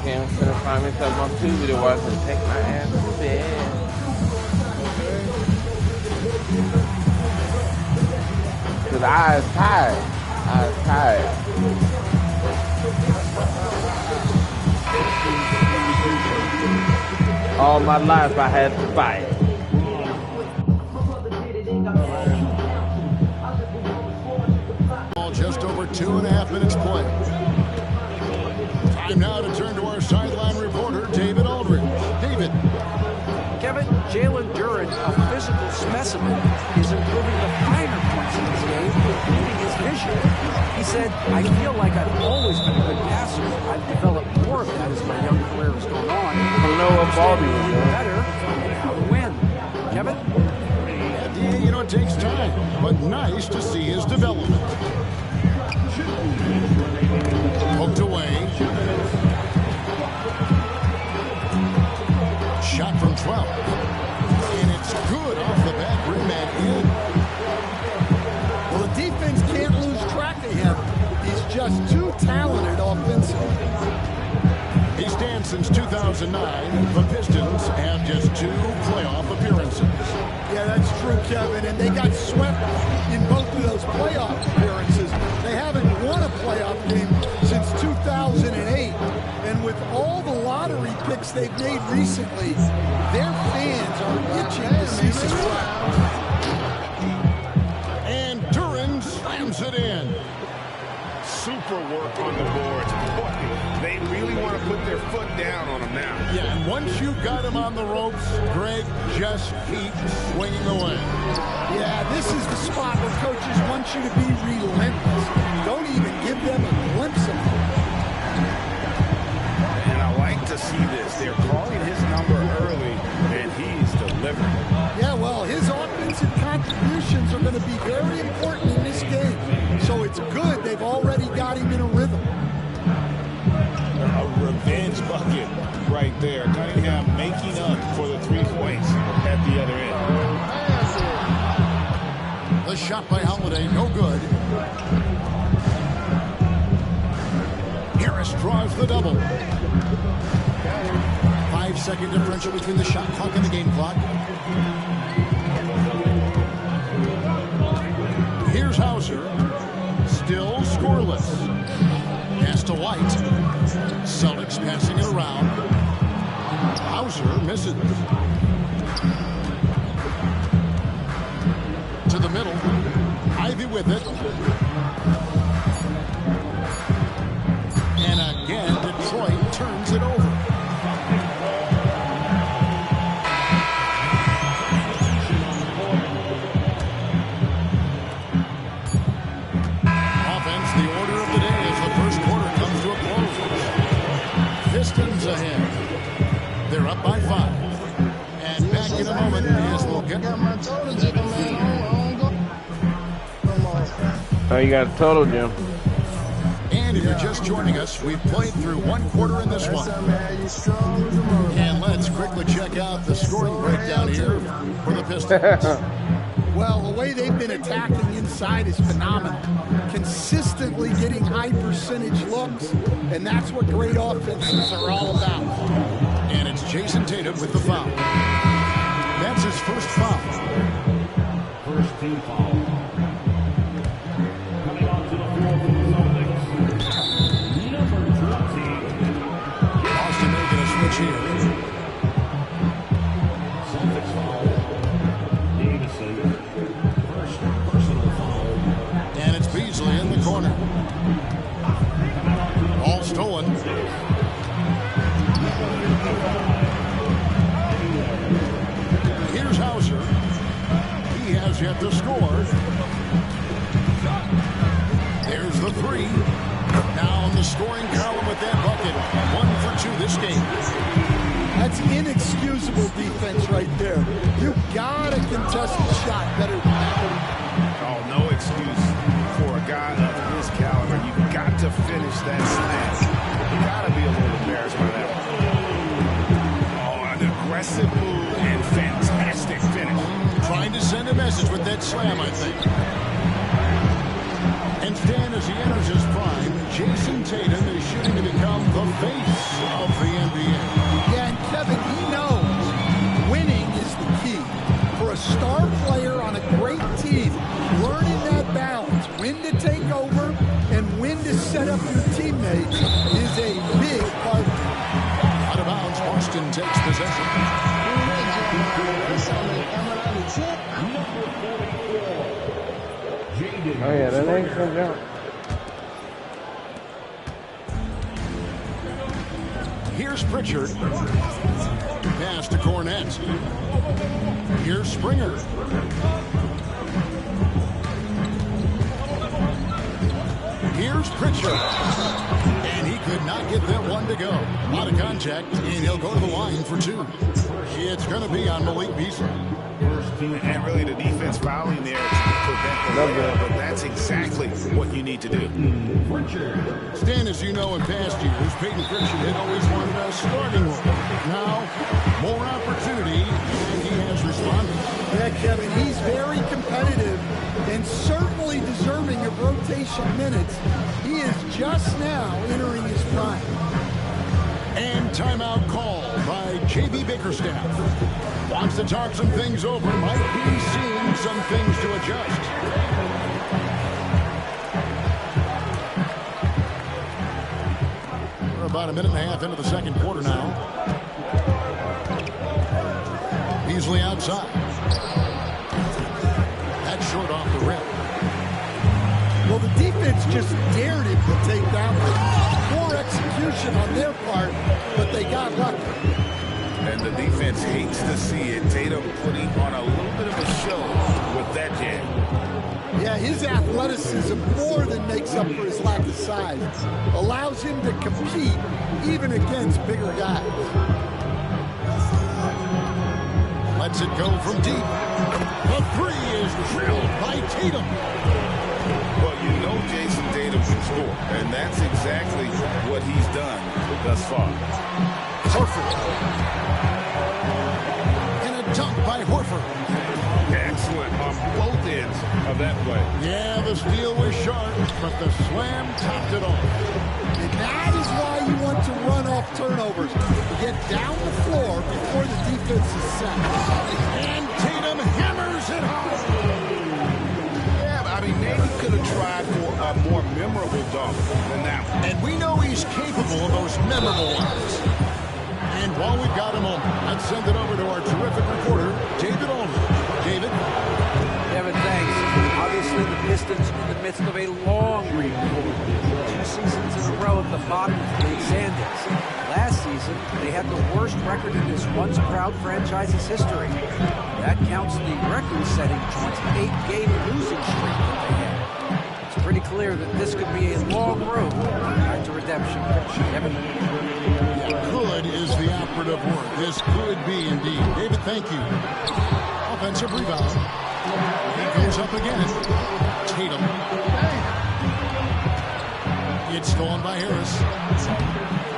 weekend. I'm gonna find me something on Tuesday to watch and take my ass to bed. Cause I was tired. All my life I had to fight. Just over 2.5 minutes play. Time now to turn to our sideline reporter, David Aldridge. David. Kevin, Jalen Duren, a physical specimen, is improving the finer points of his game, including his vision. He said, I feel like I've always been a good passer. I've developed more of that as my young career has gone on. I know what ball he was doing. Better and how to win. Kevin? Yeah, you know, it takes time, but nice to see his development. Poked away. Shot from 12. And it's good off the back rim and in. Well, the defense can't lose track of him. He's just too talented offensively. He's danced since 2009. The Pistons have just 2 playoff appearances. Yeah, that's true, Kevin. And they got swept in both of those playoff appearances. They haven't won a playoff game since 2008. And with all the lottery picks they've made recently, their fans are itching to see some progress. And Duren slams it in. Super work on the boards. Boy, they really want to put their foot down on him now. Yeah, and once you've got him on the ropes, Greg, just keep swinging away. Yeah, this is the spot where coaches want you to be relentless. Don't even give them a glimpse of it. And I like to see this. They're calling his number early, and he's delivering. Yeah, well, his offensive contributions are going to be very important in this game. So it's good they've already got him in a rhythm. A revenge bucket right there. Cunningham making up for the 3 points at the other end. The shot by Holiday, no good. Harris draws the double. 5-second differential between the shot clock and the game clock. Here's Hauser. Still scoreless. Pass to White. Celtics passing it around. Hauser misses. To the middle. Ivy with it. And again, Detroit turns it over. Pistons ahead. They're up by 5. And back in a moment as we'll get... Oh, you got a total, Jim. And if you're just joining us, we've played through 1 quarter in this one. And let's quickly check out the scoring breakdown here for the Pistons. Well, the way they've been attacking inside is phenomenal. Consistently getting high percentage looks, and that's what great offenses are all about. And it's Jason Tatum with the foul. That's his first foul. First team foul. Coming onto the floor for the Celtics. Number 20. Boston making a switch here. Celtics foul. Davison. First personal foul. And it's Beasley in the corner. Ball stolen. Here's Hauser. He has yet to score. There's the 3. Now in the scoring column with that bucket. 1 for 2 this game. That's inexcusable defense right there. You gotta contest the shot better than that. Oh, no excuse for a guy of his caliber. You've got to finish that slam. You got to be a little embarrassed by that one. Oh, an aggressive move and fantastic finish. Trying to send a message with that slam, I think. And Stan, as he enters his prime, Jason Tatum is shooting to become the face of up your teammates is a big part of it. Out of bounds, Boston takes possession. Oh yeah, that ain't gonna jump. Here's Pritchard. Pass to Cornette. Here's Springer. Here's Pritchard. And he could not get that one to go. Out of contact, and he'll go to the line for two. It's going to be on Malik Beasley. And really the defense fouling there to prevent the layup, but that's exactly what you need to do. Stan, as you know, in past years, Peyton Pritchard had always wanted a starting role. Now, more opportunity, and he has responded. Yeah, Kevin, he's very competitive and certainly deserving of rotation minutes. He is just now entering his prime. And timeout call by J.B. Bickerstaff. Wants to talk some things over. Might be seeing some things to adjust. We're about a minute and a half into the second quarter now. Beasley outside. That's short off the rim. Well, the defense just dared him to take that one. Poor execution on their part, but they got lucky. And the defense hates to see it. Tatum putting on a little bit of a show with that jam. Yeah, his athleticism more than makes up for his lack of size. Allows him to compete even against bigger guys. Lets it go from deep. The three is drilled by Tatum. Well, you know Jason Tatum can score, and that's exactly what he's done thus far. Horford. And a dunk by Horford. Excellent on both ends of that play. Yeah, the steal was sharp, but the slam topped it off. And that is why you want to run off turnovers. Get down the floor before the defense is set. And Tatum hammers it home. Yeah, I mean, maybe could have tried for a more memorable dunk than that one. And we know he's capable of those memorable ones. And while we've got a moment, let's send it over to our terrific reporter, David Olman. David? Kevin, thanks. Obviously, the Pistons in the midst of a long rebuild. 2 seasons in a row at the bottom of the standings. Last season, they had the worst record in this once-proud franchise's history. That counts the record-setting 28-game losing streak that they had. It's pretty clear that this could be a long road back to redemption. Kevin? Could is the operative word. This could be indeed. David, thank you. Offensive rebound. He goes up again. Tatum. It's stolen by Harris.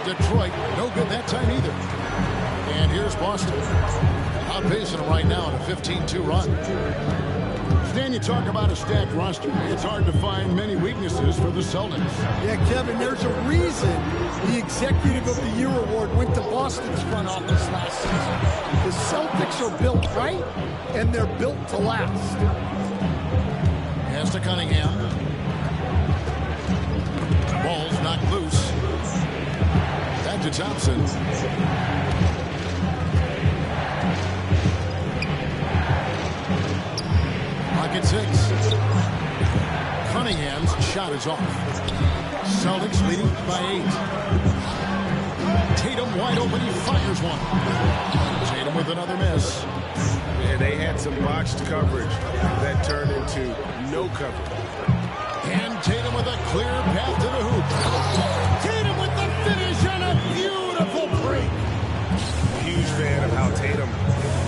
Detroit, no good that time either. And here's Boston. Outpacing them right now in a 15-2 run. Stan, you talk about a stacked roster. It's hard to find many weaknesses for the Celtics. Yeah, Kevin, there's a reason the Executive of the Year award went to Boston's front office last season. The Celtics are built right, and they're built to last. Pass to Cunningham. Ball's knocked loose. Back to Thompson. Pocket 6. Cunningham's shot is off. Celtics leading by 8. Tatum wide open. He fires one. Tatum with another miss. And they had some botched coverage that turned into no coverage. And Tatum with a clear path to the hoop. Tatum with the finish on a beautiful break. Huge fan of how Tatum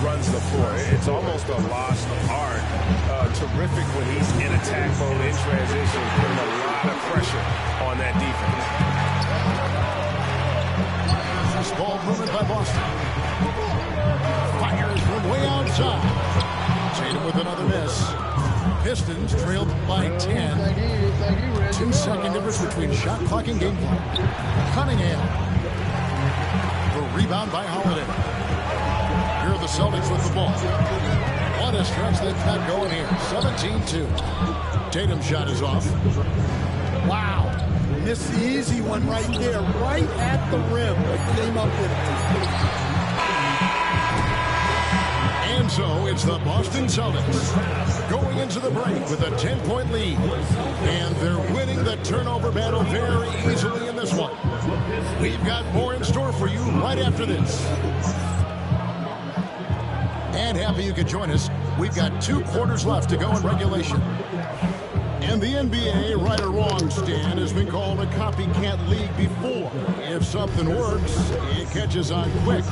runs the floor. It's almost a lost art. Terrific when he's in attack mode, in transition, putting a lot of pressure on that defense. This ball movement by Boston. Fires from way outside. Tatum with another miss. Pistons trailed by 10. 2-second difference between shot clock and game clock. Cunningham. The rebound by Holiday. Here are the Celtics with the ball. What a stretch they've got going here. 17-2. Tatum's shot is off. Wow. Missed the easy one right there, right at the rim, but came up with it. And so it's the Boston Celtics going into the break with a 10-point lead. And they're winning the turnover battle very easily in this one. We've got more in store for you right after this. And happy you could join us. We've got 2 quarters left to go in regulation. And the NBA, right or wrong, Stan, has been called a copycat league before. If something works, it catches on quick.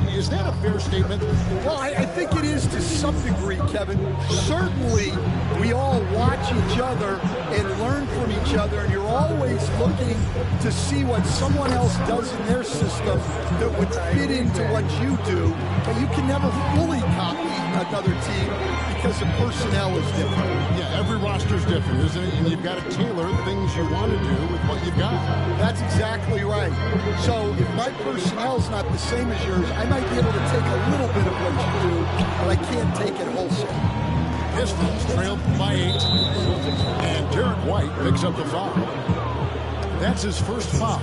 Is that a fair statement? Well, I think it is to some degree, Kevin. Certainly, we all watch each other and learn from each other, and you're always looking to see what someone else does in their system that would fit into what you do, but you can never fully copy another team because the personnel is different. Yeah, every roster's different, isn't it? And you've got to tailor things you want to do with what you've got. That's exactly right. So if my personnel's not the same as yours, I might be able to take a little bit of what you do, but I can't take it wholesale. Pistons trailed by 8, and Derek White picks up the foul. That's his first foul.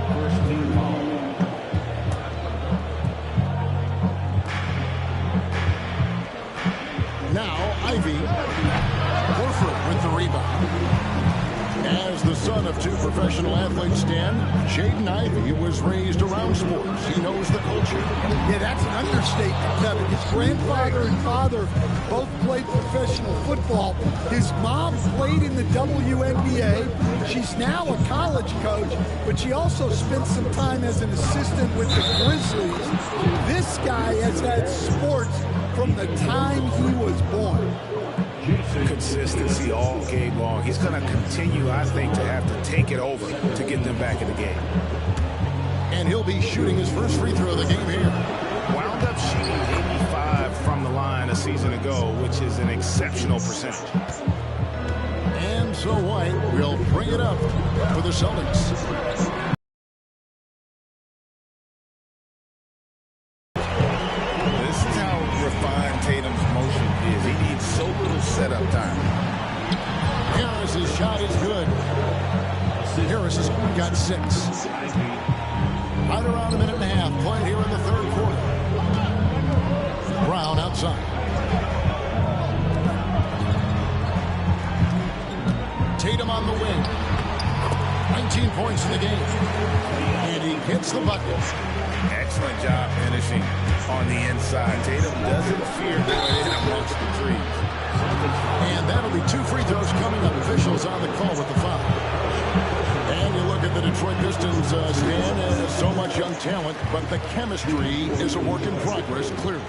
First team foul. Now, Ivy. Horford with the rebound. As the son of 2 professional athletes, Stan, Jaden Ivey was raised around sports. He knows the culture. Yeah, that's an understatement, Kevin. His grandfather and father both played professional football. His mom played in the WNBA. She's now a college coach, but she also spent some time as an assistant with the Grizzlies. This guy has had sports from the time he was born. Consistency all game long. He's going to continue, I think, to have to take it over to get them back in the game. And he'll be shooting his first free throw of the game here. Wound up shooting 85 from the line a season ago, which is an exceptional percentage. And so White will bring it up for the Celtics. Setup time. Harris's shot is good. Harris has got 6. Right around a minute and a half played here in the 3rd quarter. Brown outside. Tatum on the wing. 19 points in the game. And he hits the bucket. Excellent job finishing on the inside. Tatum doesn't fear going in amongst the trees. And that'll be 2 free throws coming up. Officials on the call with the foul. And you look at the Detroit Pistons, Stan, so much young talent, but the chemistry is a work in progress, clearly.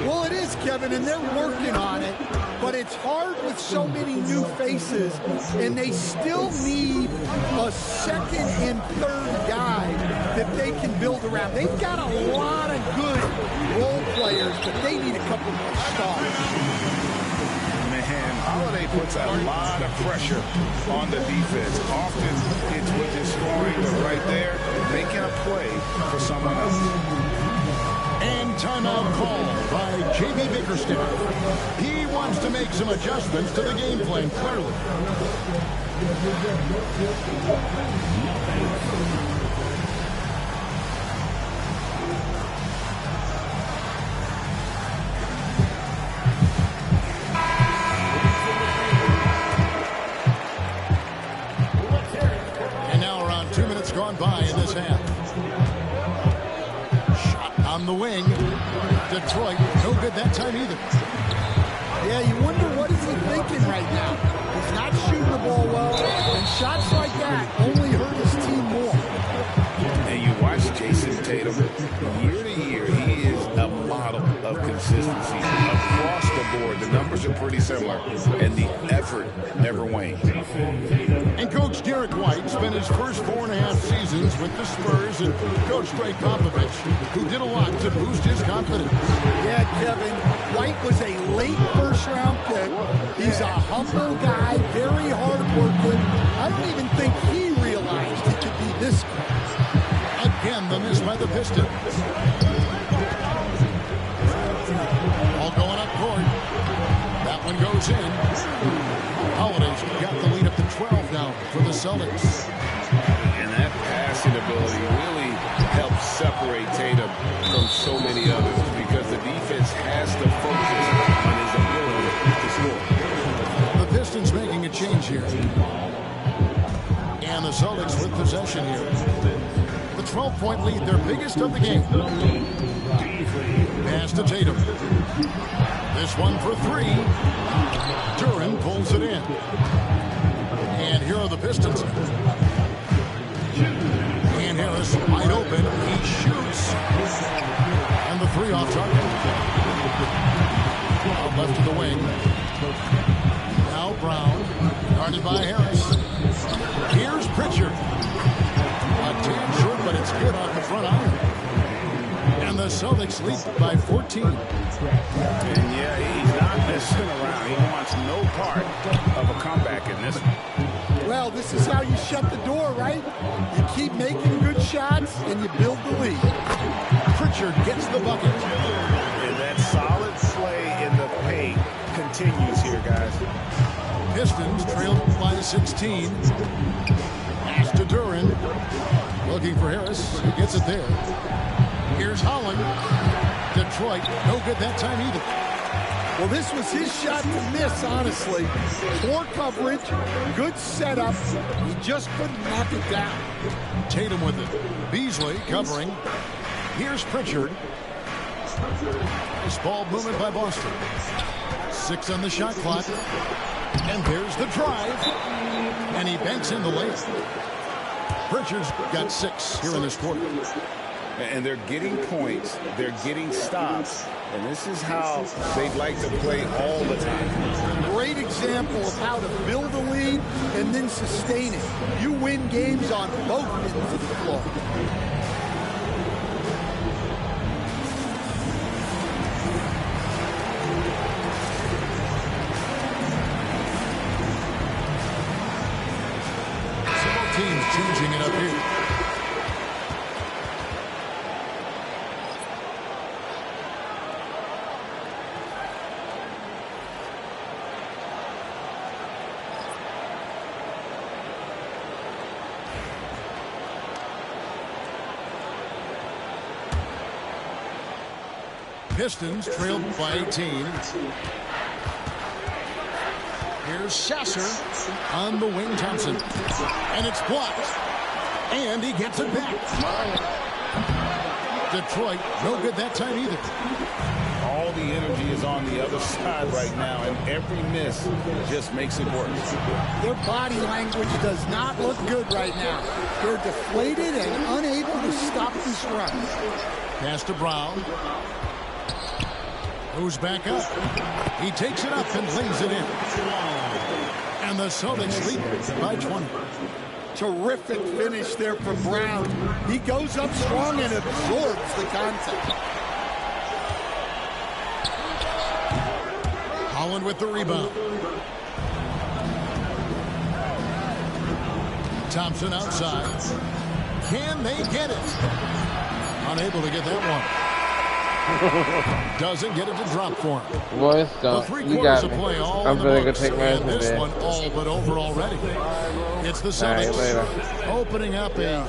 Well, it is, Kevin, and they're working on it, but it's hard with so many new faces, and they still need a 2nd and 3rd guy that they can build around. They've got a lot of good role players, but they need a couple more stars. Holiday puts a lot of pressure on the defense. Often it's with his scoring, but right there, making a play for someone else. And timeout called by J.B. Bickerstaff. He wants to make some adjustments to the game plan, clearly. Gone by in this half. Shot on the wing. Detroit, no good that time either. Yeah, you wonder what is he thinking right now. He's not shooting the ball well, and shots like that only hurt his team more. And you watch Jason Tatum, year to year, he is a model of consistency. Across the board, the numbers are pretty similar, and the effort never wanes. And Coach Derek White spent his first 4.5 seasons with the Spurs and Coach Greg Popovich, who did a lot to boost his confidence. Yeah, Kevin, White was a late first-round pick. He's a humble guy, very hard-working. I don't even think he realized he could be this good. Again, the miss by the Pistons. All going up court. That one goes in. Holiday's got the lead up to 12 now. now for the Celtics. And that passing ability really helps separate Tatum from so many others because the defense has to focus on his ability to score. The Pistons making a change here. And the Celtics with possession here. The 12-point lead, their biggest of the game. Pass to Tatum. This one for three. Duran pulls it in. And here are the Pistons. And Harris wide open. He shoots. And the three off target. Out left to the wing. Now Brown. Guarded by Harris. Here's Pritchard. A tad short, but it's good off the front iron. And the Celtics lead by 14. And yeah, he's not messing around. He wants no part of a comeback in this one. Well, this is how you shut the door, right? You keep making good shots and you build the lead. Pritchard gets the bucket. And that solid play in the paint continues here, guys. Pistons trailed by 16. Pass to Duran. Looking for Harris. He gets it there. Here's Holland. Detroit, no good that time either. Well, this was his shot to miss, honestly. Poor coverage, good setup. He just couldn't knock it down. Tatum with it. Beasley covering. Here's Pritchard. Nice ball movement by Boston. 6 on the shot clock. And there's the drive. And he banks in the layup. Pritchard's got 6 here in this quarter. And they're getting points. They're getting stops. And this is how they'd like to play all the time. Great example of how to build a lead and then sustain it. You win games on both ends of the floor. Teams changing it up here. Pistons trailed by 18. Here's Sasser on the wing. Thompson. And it's blocked. And he gets it back. Detroit, no good that time either. All the energy is on the other side right now, and every miss just makes it worse. Their body language does not look good right now. They're deflated and unable to stop this run. Pass to Brown. Goes back up. He takes it up and lays it in. And the Celtics lead by 20. Terrific finish there from Brown. He goes up strong and absorbs the contact. Holland with the rebound. Thompson outside. Can they get it? Unable to get that one. Doesn't get it to drop for him. Boys, don't. You got me. I'm gonna go take my This one all but over already. It's the Celtics opening up a